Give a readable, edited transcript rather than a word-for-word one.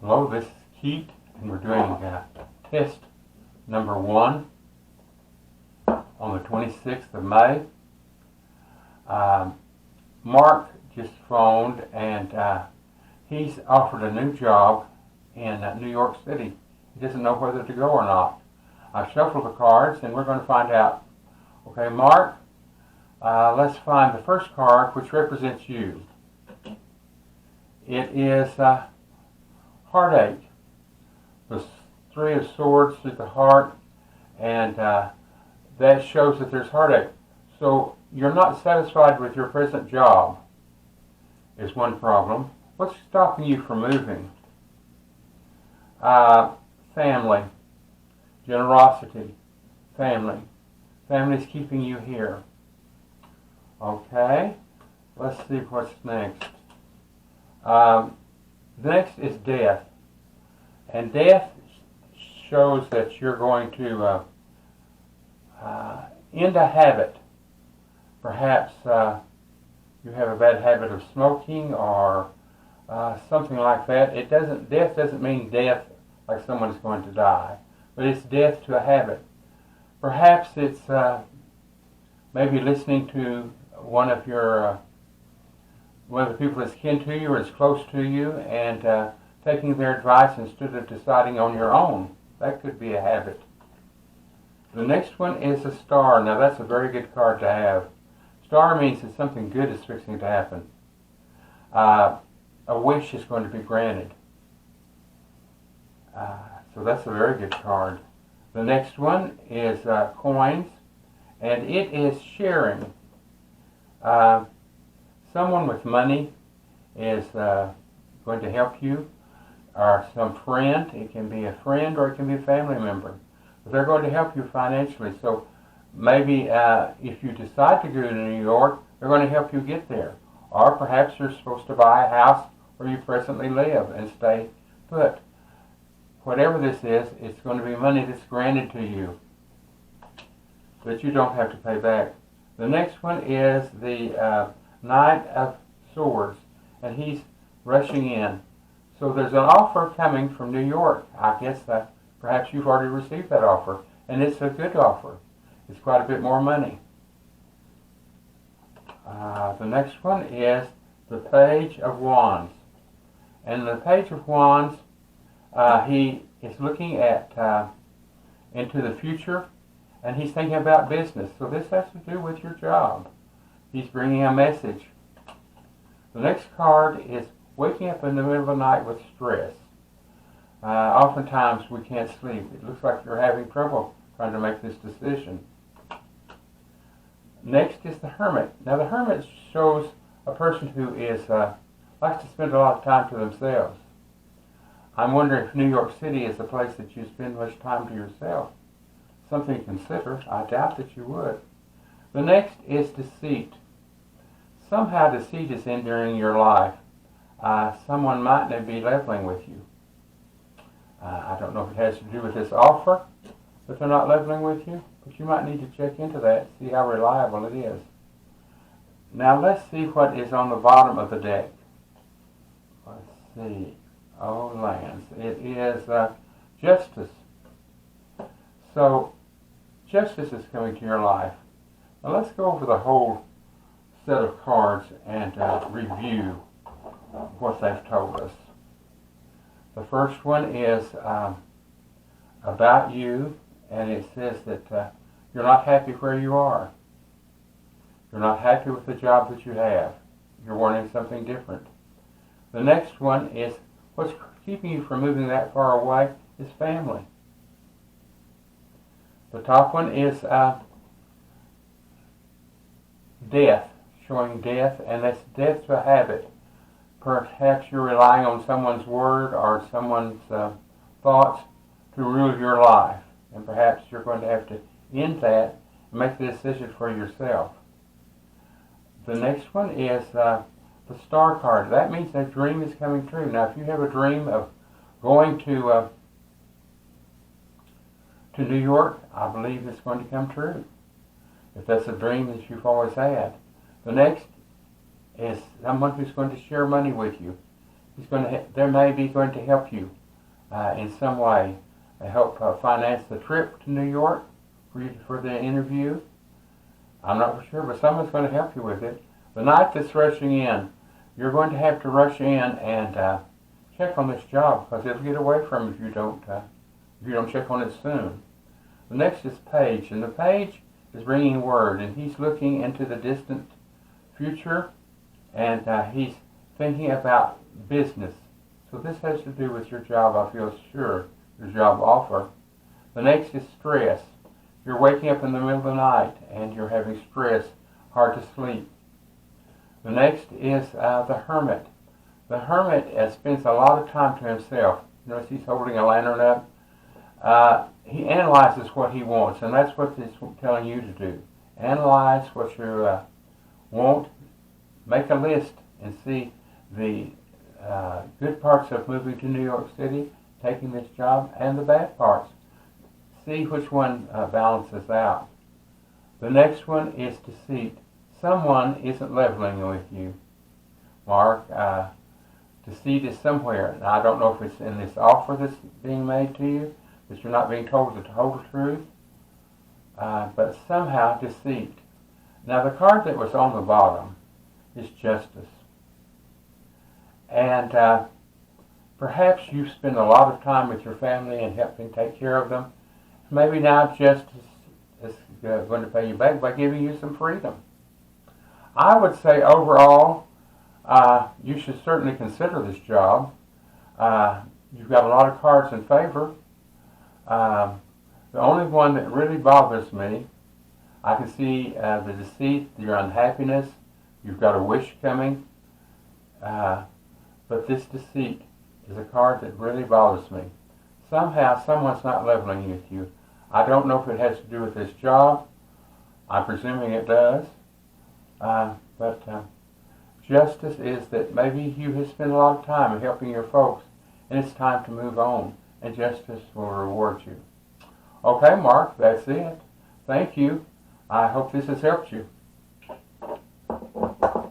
Hello, this is Keith, and we're doing test number 1 on the 26th of May. Mark just phoned, and he's offered a new job in New York City. He doesn't know whether to go or not. I've shuffled the cards, and we're going to find out. Okay, Mark, let's find the first card, which represents you. It is heartache. The Three of Swords through the heart, and that shows that there's heartache. So you're not satisfied with your present job is one problem. What's stopping you from moving? Family, generosity, family. Family's keeping you here. Okay, let's see what's next. Next is death. And death shows that you're going to end a habit. Perhaps you have a bad habit of smoking or something like that. Death doesn't mean death like someone's going to die, but it's death to a habit. Perhaps it's maybe listening to one of the people that's kin to you or is close to you, and taking their advice instead of deciding on your own. That could be a habit. The next one is a star. Now that's a very good card to have. Star means that something good is fixing to happen. A wish is going to be granted. So that's a very good card. The next one is coins, and it is sharing. Someone with money is going to help you, or some friend. It can be a friend or it can be a family member. But they're going to help you financially. So maybe if you decide to go to New York, they're going to help you get there. Or perhaps you're supposed to buy a house where you presently live and stay put. Whatever this is, it's going to be money that's granted to you that you don't have to pay back. The next one is the Knight of Swords, and he's rushing in. So there's an offer coming from New York. I guess that perhaps you've already received that offer, and it's a good offer. It's quite a bit more money. The next one is the Page of Wands. And the Page of Wands, he is looking at into the future, and he's thinking about business. So this has to do with your job. He's bringing a message. The next card is waking up in the middle of the night with stress. Oftentimes we can't sleep. It looks like you're having trouble trying to make this decision. Next is the Hermit. Now the Hermit shows a person who is likes to spend a lot of time to themselves. I'm wondering if New York City is a place that you spend much time to yourself. Something to consider. I doubt that you would. The next is deceit. Somehow deceit is entering your life. Someone might not be leveling with you. I don't know if it has to do with this offer that they're not leveling with you, but you might need to check into that, see how reliable it is. Now let's see what is on the bottom of the deck. Let's see. Oh, lands. It is justice. So justice is coming to your life. Now let's go over the whole set of cards and review what they've told us. The first one is about you, and it says that you're not happy where you are. You're not happy with the job that you have. You're wanting something different. The next one is what's keeping you from moving that far away is family. The top one is death, showing death, and that's death to a habit. Perhaps you're relying on someone's word or someone's thoughts to rule your life, and perhaps you're going to have to end that and make the decision for yourself. The next one is the Star card. That means that dream is coming true. Now, if you have a dream of going to New York, I believe it's going to come true. If that's a dream that you've always had. The next is someone who's going to share money with you. They may be going to help you in some way. Help finance the trip to New York for the interview. I'm not for sure, but someone's going to help you with it. The night that's rushing in, you're going to have to rush in and check on this job, because it'll get away from you if you don't check on it soon. The next is Page, and the Page is bringing word, and he's looking into the distant future, and he's thinking about business. So this has to do with your job, I feel sure, your job offer. The next is Stress. You're waking up in the middle of the night, and you're having stress, hard to sleep. The next is the Hermit. The Hermit spends a lot of time to himself. Notice he's holding a lantern up. He analyzes what he wants, and that's what it's telling you to do. Analyze what you want. Make a list and see the good parts of moving to New York City, taking this job, and the bad parts. See which one balances out. The next one is Deceit. Someone isn't leveling with you, Mark. Deceit is somewhere. Now, I don't know if it's in this offer that's being made to you, that you're not being told the total truth, but somehow deceit. Now, the card that was on the bottom is Justice. And perhaps you spend a lot of time with your family and helping take care of them. Maybe now Justice is going to pay you back by giving you some freedom. I would say overall, you should certainly consider this job. You've got a lot of cards in favor. The only one that really bothers me, I can see the deceit, your unhappiness. You've got a wish coming. But this Deceit is a card that really bothers me. Somehow, someone's not leveling with you. I don't know if it has to do with this job. I'm presuming it does. But Justice is that maybe you have spent a lot of time helping your folks, and it's time to move on, and Justice will reward you. Okay, Mark, that's it. Thank you. I hope this has helped you.